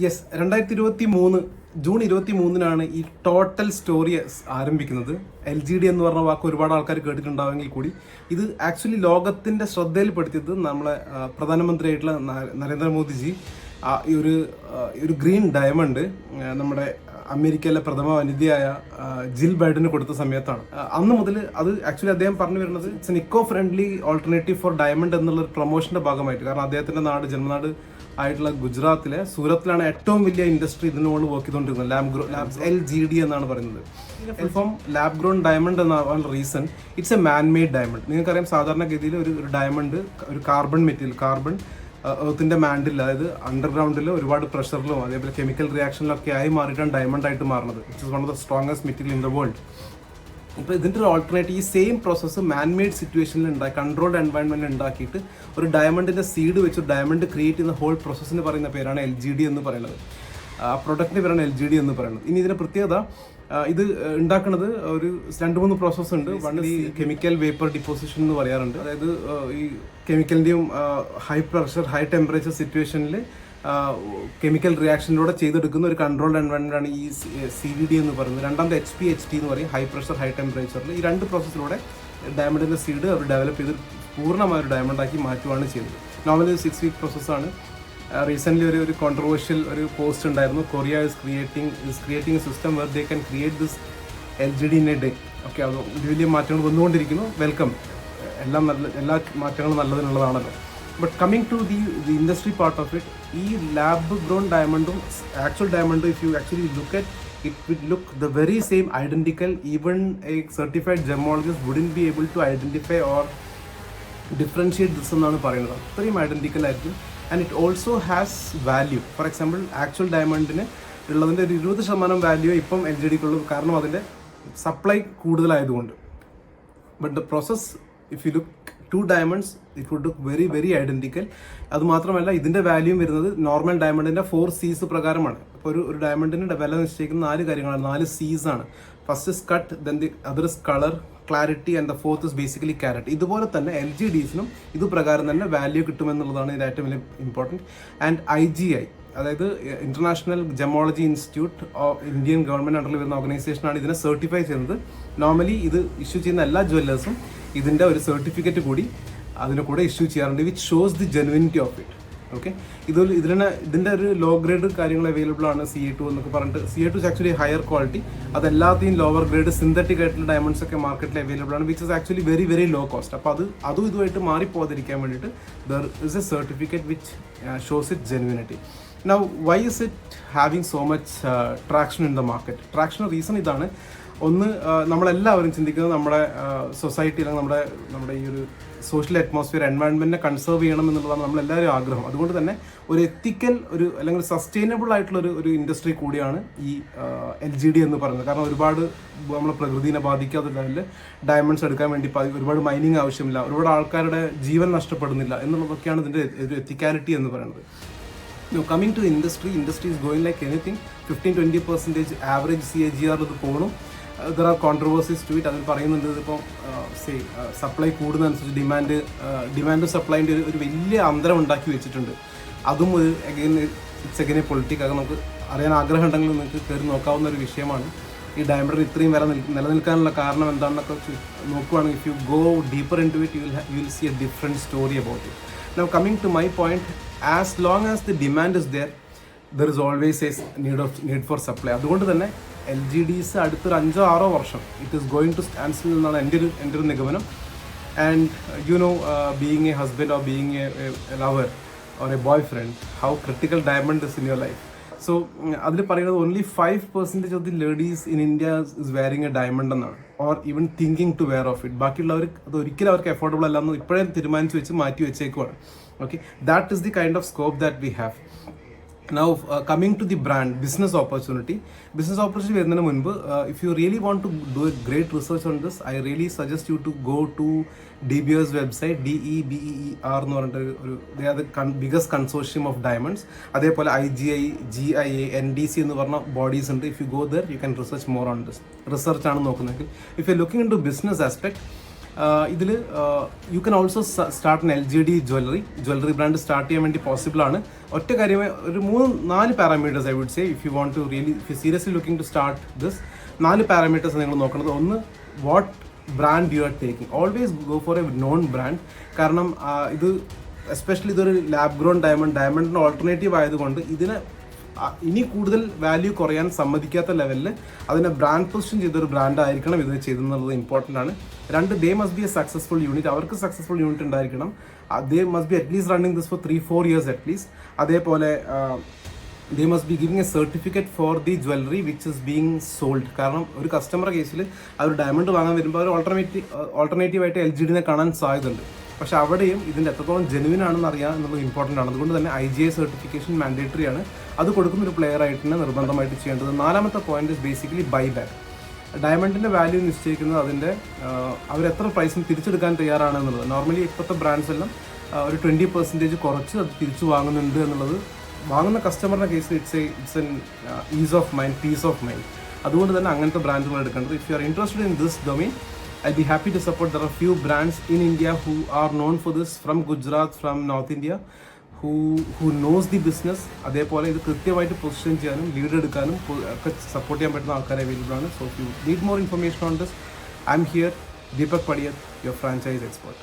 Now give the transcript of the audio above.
Yes, 2023 June 23 ഈ total story ആരംഭിക്കുന്നത്. LGD എന്ന് പറഞ്ഞ വാക്ക് ഒരുപാട് ആൾക്കാർ കേട്ടിട്ടുണ്ടാവെങ്കിൽ കൂടി ഇത് ആക്ച്വലി ലോകത്തിന്റെ ശ്രദ്ധയിൽപ്പെടുത്തിയത് നമ്മളെ പ്രധാനമന്ത്രിയായിട്ടുള്ള നരേന്ദ്രമോദിജി ഈ ഒരു ഗ്രീൻ ഡയമണ്ട് നമ്മുടെ അമേരിക്കയിലെ പ്രഥമ വനിതയായ ജിൽ ബൈഡന് കൊടുത്ത സമയത്താണ്. അന്ന് മുതൽ അത് ആക്ച്വലി അദ്ദേഹം പറഞ്ഞു വരുന്നത് it's an eco friendly alternative for diamond എന്നുള്ള ഒരു പ്രൊമോഷന്റെ ഭാഗമായിട്ട്. കാരണം അദ്ദേഹത്തിന്റെ ജന്മനാട് ആയിട്ടുള്ള ഗുജറാത്തിലെ സൂറത്തിലാണ് ഏറ്റവും വലിയ ഇൻഡസ്ട്രി ഇതിന് മുകളിൽ വർക്ക് ചെയ്തുകൊണ്ടിരുന്നത്. LGD എന്നാണ് പറയുന്നത്. ഇപ്പം ലാബ് ഗ്രോൺ ഡയമണ്ട് എന്ന reason it's a man made diamond. നിങ്ങൾക്കറിയാം, സാധാരണഗതിയിൽ ഒരു ഡയമണ്ട് ഒരു കാർബൺ മെറ്റീരിയൽ, കാർബൺ എർത്തിന്റെ മാൻഡിൽ, അതായത് അണ്ടർഗ്രൗണ്ടിൽ ഒരുപാട് പ്രഷറിലും അതേപോലെ കെമിക്കൽ റിയാക്ഷനിലൊക്കെ ആയി മാറിയിട്ടാണ് ഡയമണ്ട് ആയിട്ട് മാറുന്നത്. It's one of the strongest material in the world. ഇപ്പോൾ ഇതിൻ്റെ ഒരു ഓൾട്ടർനേറ്റീവ് ഈ സെയിം പ്രോസസ്സ് മാൻമെയ്ഡ് സിറ്റുവേഷനിൽ ഉണ്ടാക്കി കൺട്രോൾഡ് എൻവയൺമെൻറ്റിൽ ഉണ്ടാക്കിയിട്ട് ഒരു ഡയമണ്ടിൻ്റെ സീഡ് വെച്ച് ഡയമണ്ട് ക്രിയേറ്റ് ചെയ്യുന്ന ഹോൾ പ്രോസസ്സിന് പറയുന്ന പേരാണ് LGD എന്ന് പറയുന്നത്. ആ പ്രൊഡക്റ്റിൻ്റെ പേരാണ് LGD എന്ന് പറയുന്നത്. ഇനി ഇതിൻ്റെ പ്രത്യേകത, ഇത് ഉണ്ടാക്കുന്നത് ഒരു 2-3 പ്രോസസ്സ് ഉണ്ട്. വൺ ഈ കെമിക്കൽ വേപ്പർ ഡിപ്പോസിഷൻ എന്ന് പറയാറുണ്ട്. അതായത് ഈ കെമിക്കലിൻ്റെയും ഹൈ പ്രഷർ ഹൈ ടെമ്പറേച്ചർ സിറ്റുവേഷനിൽ കെമിക്കൽ റിയാക്ഷനിലൂടെ ചെയ്തെടുക്കുന്ന ഒരു കൺട്രോൾഡ് എൻവയൺമെൻ്റാണ് ഈ CVD എന്ന് പറയുന്നത്. രണ്ടാമത് HPHT എന്ന് പറയും, ഹൈ പ്രഷർ ഹൈ ടെമ്പറേച്ചറിൽ. ഈ 2 പ്രോസസ്സിലൂടെ ഡയമണ്ടിൻ്റെ സീഡ് അവർ ഡെവലപ്പ് ചെയ്ത് പൂർണ്ണമായ ഒരു ഡയമണ്ടാക്കി മാറ്റുകയാണ് ചെയ്യുന്നത്. നോർമലി 6 വീക്ക് പ്രോസസ്സാണ്. റീസെൻ്റ്ലി ഒരു കോൺട്രവേഴ്ഷ്യൽ ഒരു പോസ്റ്റ് ഉണ്ടായിരുന്നു. Korea is creating a system where they can create this LGD in a day. Okay, അത് വലിയ മാറ്റങ്ങൾ വന്നുകൊണ്ടിരിക്കുന്നു. വെൽക്കം. എല്ലാ മാറ്റങ്ങളും നല്ലതിനുള്ളതാണല്ലോ. But coming to the industry part of it, ഈ ലാബ് ഗ്രോൺ ഡയമണ്ടും ആക്ച്വൽ ഡയമണ്ടും if you actually look at it would look the very same, identical. Even a certified gemologist wouldn't be able to identify or differentiate this എന്നാണ് പറയുന്നത്. അത്രയും identical ആയിരിക്കും. And it also has value. For example, actual ഡയമണ്ടിന് ഉള്ളതിൻ്റെ ഒരു 20% value ഇപ്പം LGDക്കുള്ളൂ, കാരണം അതിൻ്റെ സപ്ലൈ കൂടുതലായതുകൊണ്ട്. But the process, if you look 2 diamonds, it would look very very identical. അതുമാത്രമല്ല, ഇതിൻ്റെ വാല്യൂ വരുന്നത് നോർമൽ ഡയമണ്ടിൻ്റെ 4 C's പ്രകാരമാണ്. അപ്പോൾ ഒരു ഡയമണ്ടിൻ്റെ വില നിശ്ചയിക്കുന്ന 4 കാര്യങ്ങളാണ്, 4 C's ആണ്. First is cut, then the other is colour, clarity and the fourth is basically carrot. ഇതുപോലെ തന്നെ LGDസിനും ഇത് പ്രകാരം തന്നെ വാല്യൂ കിട്ടുമെന്നുള്ളതാണ് ഇതിൻ്റെ ഏറ്റവും വലിയ ഇമ്പോർട്ടൻറ്റ്. ആൻഡ് IGI, അതായത് international gemology institute of Indian government അണ്ടറിൽ വരുന്ന ഓർഗനൈസേഷനാണ് ഇതിനെ സർട്ടിഫൈ ചെയ്യുന്നത്. നോർമലി ഇത് ഇഷ്യൂ ചെയ്യുന്ന എല്ലാ ജ്വല്ലേഴ്സും ഇതിൻ്റെ ഒരു സർട്ടിഫിക്കറ്റ് കൂടി അതിൻ്റെ കൂടെ ഇഷ്യൂ ചെയ്യാറുണ്ട്, which shows the genuinity of it. Okay, ഇതിൻ്റെ ഒരു ലോ ഗ്രേഡ് കാര്യങ്ങൾ അവൈലബിൾ ആണ്. CA2 എന്നൊക്കെ പറഞ്ഞിട്ട്, CA2 is actually higher quality. അതെല്ലാത്തെയും ലോവർ ഗ്രേഡ് സിന്തറ്റിക് ആയിട്ടുള്ള ഡയമണ്ട്സ് ഒക്കെ മാർക്കറ്റിൽ അവൈലബിൾ ആണ്, which is actually very very low cost. അപ്പോൾ അതും ഇതുമായിട്ട് മാറിപ്പോകാതിരിക്കാൻ വേണ്ടിയിട്ട് there is a certificate which shows it genuinity. Now, why is it having so much traction in the market? Traction reason ഇതാണ്. ഒന്ന്, നമ്മളെല്ലാവരും ചിന്തിക്കുന്നത് നമ്മുടെ സൊസൈറ്റി അല്ലെങ്കിൽ നമ്മുടെ ഈ ഒരു സോഷ്യൽ അറ്റ്മോസ്ഫിയർ എൻവയൺമെൻറ്റിനെ കൺസേർവ് ചെയ്യണം എന്നുള്ളതാണ് നമ്മളെല്ലാവരും ആഗ്രഹം. അതുകൊണ്ട് തന്നെ ഒരു എത്തിക്കൽ അല്ലെങ്കിൽ സസ്റ്റൈനബിൾ ആയിട്ടുള്ള ഒരു ഇൻഡസ്ട്രി കൂടിയാണ് ഈ LGD എന്ന് പറയുന്നത്. കാരണം ഒരുപാട് നമ്മളെ പ്രകൃതിനെ ബാധിക്കാത്ത ലെവലിൽ ഡയമണ്ട്സ് എടുക്കാൻ വേണ്ടി ഒരുപാട് മൈനിങ് ആവശ്യമില്ല, ഒരുപാട് ആൾക്കാരുടെ ജീവൻ നഷ്ടപ്പെടുന്നില്ല എന്നുള്ളതൊക്കെയാണ് ഇതിൻ്റെ ഒരു എത്തിക്കാലിറ്റി എന്ന് പറയുന്നത്. Coming to the industry is going like anything. 15-20% average CAGR ഇത് പോകണം. There are controversies to it. അതിൽ പറയുന്നുണ്ട്, ഇപ്പോൾ സപ്ലൈ കൂടുന്നതനുസരിച്ച് ഡിമാൻഡ് സപ്ലൈൻ്റെ ഒരു വലിയ അന്തരം ഉണ്ടാക്കി വെച്ചിട്ടുണ്ട്. അതും ഒരു ഇറ്റ്സ് അഗൈൻ എ പൊളിറ്റിക്. അത് നമുക്ക് അറിയാൻ ആഗ്രഹം ഉണ്ടെങ്കിൽ നിങ്ങൾക്ക് കയറി നോക്കാവുന്ന ഒരു വിഷയമാണ്. ഈ ഡയമണ്ടിന് ഇത്രയും വില നിലനിൽക്കാനുള്ള കാരണം എന്താണെന്നൊക്കെ നോക്കുവാണെങ്കിൽ, if you go deeper into it, you will see a different story about it. Now, coming to my point, as long as the demand is there is always a need for supply. അതുകൊണ്ട് തന്നെ LGDs അടുത്തൊരു 5-6 വർഷം it is going to stand still എന്നാണ് എൻ്റെ ഒരു നിഗമനം. And you know, being a husband or being a lover or a boyfriend, how critical diamond is in your life. So അതിൽ പറയുന്നത് only 5% of the ladies in India is wearing a diamond എന്നാണ്, or even thinking to wear of it. ബാക്കിയുള്ളവർ അത് ഒരിക്കലും അവർക്ക് affordable അല്ലെന്ന് ഇപ്പോഴേ തീരുമാനിച്ച് വെച്ച് മാറ്റി വെച്ചേക്കുവാണ്. Okay, that is the kind of scope that we have. Now, coming to the brand, business opportunity വരുന്നതിന് മുൻപ്, if you really want to do a great research on this, I really suggest you to go to DBER's website, DEBER എന്ന് പറഞ്ഞിട്ട് they are the biggest consortium of diamonds. അതേപോലെ IGI, GIA, NDC എന്ന് പറഞ്ഞ bodies ഉണ്ട്. If you go there, you can research more on this. Research ആണ് നോക്കുന്നതെങ്കിൽ. If you're looking into business aspect, ഇതിൽ you can also start an LGD jewellery brand start ചെയ്യാൻ വേണ്ടി possible ആണ്. ഒറ്റ കാര്യമേ ഒരു 3-4 parameters I would say if you want to really if you seriously looking to start this. 4 parameters നിങ്ങൾ നോക്കുന്നത്. ഒന്ന്, what brand you are taking. Always go for a non brand. കാരണം ഇത് എസ്പെഷ്യലി ഇതൊരു ലാബ് ഗ്രോൺ ഡയമണ്ടിന് ഓൾട്ടർനേറ്റീവ് ആയതുകൊണ്ട് ഇതിന് ഇനി കൂടുതൽ വാല്യൂ കുറയാൻ സമ്മതിക്കാത്ത ലെവലിൽ അതിനെ ബ്രാൻഡ് പൊസിഷൻ ചെയ്തൊരു ബ്രാൻഡ് ആയിരിക്കണം ഇത് ചെയ്തെന്നുള്ളത് ഇമ്പോർട്ടൻ്റ് ആണ്. 2, they must be a successful unit. അവർക്ക് സക്സസ്ഫുൾ യൂണിറ്റ് ഉണ്ടായിരിക്കണം. They must be at least running this for 3-4 years at least. അതേപോലെ they must be giving a certificate for the jewellery which is being sold. കാരണം ഒരു കസ്റ്റമറുടെ കേസിൽ അവർ diamond വാങ്ങാൻ വരുമ്പോൾ അവർ ഓൾട്ടർനേറ്റീവായിട്ട് LGD കാണാൻ സാധ്യതയുണ്ട്. പക്ഷെ അവിടെയും ഇതിൻ്റെ എത്രത്തോളം ജെനുവിൻ ആണെന്ന് അറിയാം എന്നുള്ളത് ഇമ്പോർട്ടൻ്റ് ആണ്. അതുകൊണ്ട് തന്നെ IGI സർട്ടിഫിക്കേഷൻ മാൻഡേറ്ററി ആണ്. അത് കൊടുക്കുന്ന ഒരു പ്ലെയർ ആയിട്ട് തന്നെ നിർബന്ധമായിട്ട് ചെയ്യേണ്ടത്. 4ാമത്തെ point is basically buy back. ഡയമണ്ടിൻ്റെ വാല്യൂ നിശ്ചയിക്കുന്നത് അതിൻ്റെ അവരെത്ര പ്രൈസിന് തിരിച്ചെടുക്കാൻ തയ്യാറാണ് എന്നുള്ളത്. നോർമലി ഇപ്പോഴത്തെ ബ്രാൻഡ്സ് എല്ലാം ഒരു 20% കുറച്ച് അത് തിരിച്ചു വാങ്ങുന്നുണ്ട് എന്നുള്ളത് വാങ്ങുന്ന കസ്റ്റമറിൻ്റെ കേസിൽ it's an ease of mind, peace of mind. അതുകൊണ്ട് തന്നെ അങ്ങനത്തെ ബ്രാൻഡുകൾ എടുക്കേണ്ടത്. If you are interested in this domain, I'll be happy to support. There are few brands in India who are known for this, from Gujarat, from North India, who knows the business. അതേപോലെ ഇത് കൃത്യമായിട്ട് position ചെയ്യാനും lead എടുക്കാനും ഒക്കെ support ചെയ്യാൻ പറ്റുന്ന ആൾക്കാർ available ആണ്. So if you need more information on this, I'm here, Deepak Padiyat, your franchise expert.